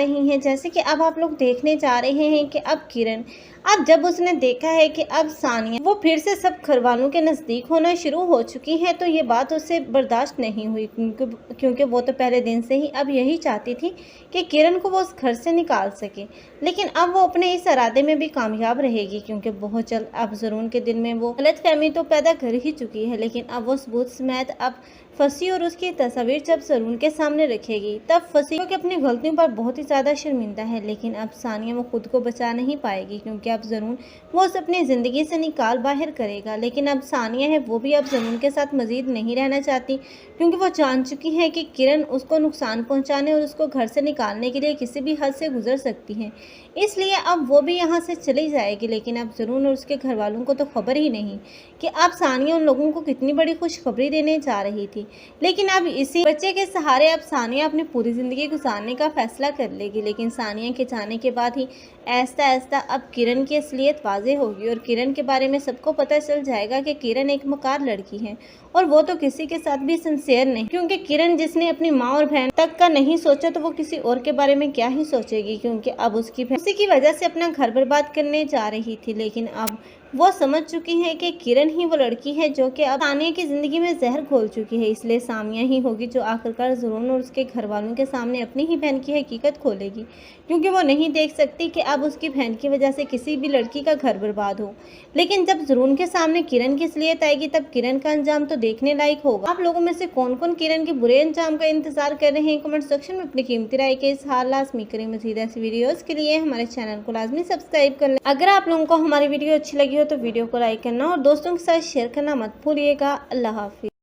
रही हैं। जैसे कि अब आप लोग देखने जा रहे हैं कि अब किरण, अब जब उसने देखा है कि अब सानिया वो फिर से सब घरवालों के नज़दीक होना शुरू हो चुकी है, तो ये बात उससे बर्दाश्त नहीं हुई, क्योंकि वो तो पहले दिन से ही अब यही चाहती थी कि किरण को वो उस घर से निकाल सके। लेकिन अब वो अपने इस इरादे में भी कामयाब रहेगी, क्योंकि बहुत जल्द अब ज़रून के दिल में वो गलतफहमी तो पैदा कर ही चुकी है, लेकिन अब वो सबूत समेत अब फंसी और उसकी तस्वीर जब ज़रून के सामने रखेगी तब फंसी, क्योंकि अपनी गलतियों पर बहुत ही ज़्यादा शर्मिंदा है। लेकिन अब सानिया वो खुद को बचा नहीं पाएगी, क्योंकि अब ज़रून वो उसे अपनी ज़िंदगी से निकाल बाहर करेगा। लेकिन अब सानिया है वो भी अब ज़रून के साथ मज़ीद नहीं रहना चाहती, क्योंकि वो जान चुकी है कि किरण उसको नुकसान पहुँचाने और उसको घर से निकालने के लिए किसी भी हद से गुजर सकती है, इसलिए अब वो भी यहाँ से चली जाएगी। लेकिन अब ज़रून और उसके घर वालों को तो खबर ही नहीं कि अब सानिया उन लोगों को कितनी बड़ी खुशखबरी देने जा रही थी। लेकिन अब इसी बच्चे के सहारे अब सानिया अपनी पूरी ज़िंदगी गुजारने का फैसला कर लेगी। लेकिन सानिया के जाने के बाद ही ऐसा ऐसा अब किरण की असलियत वाज़ेह होगी और किरण के बारे में सबको पता चल जाएगा कि किरण एक मकार लड़की है और वो तो किसी के साथ भी सिंसियर नहीं, क्योंकि किरण जिसने अपनी माँ और बहन तक का नहीं सोचा तो वो किसी और के बारे में क्या ही सोचेगी, क्योंकि अब उसकी बहन उसी की वजह से अपना घर बर्बाद करने जा रही थी। लेकिन अब वो समझ चुकी है कि किरण ही वो लड़की है जो कि अब सानिया की ज़िंदगी में जहर घोल चुकी है, इसलिए सानिया ही होगी जो आखिरकार ज़रून और उसके घर वालों के सामने अपनी ही बहन की हकीकत खोलेगी, क्योंकि वो नहीं देख सकती कि अब उसकी बहन की वजह से किसी भी लड़की का घर बर्बाद हो। लेकिन जब ज़रून के सामने किरण की असलियत आएगी तब किरण का अंजाम तो देखने लायक होगा। आप लोगों में से कौन कौन किरण के बुरे अंजाम का इंतजार कर रहे हैं, कमेंट सेक्शन में अपनी कीमती राय के इज़हार लाज़मी करें। मज़ीद ऐसी वीडियोज़ के लिए हमारे चैनल को लाजमी सब्सक्राइब कर लें। अगर आप लोगों को हमारी वीडियो अच्छी लगी हो तो वीडियो को लाइक करना और दोस्तों के साथ शेयर करना मत भूलिएगा। अल्लाह हाफिज़।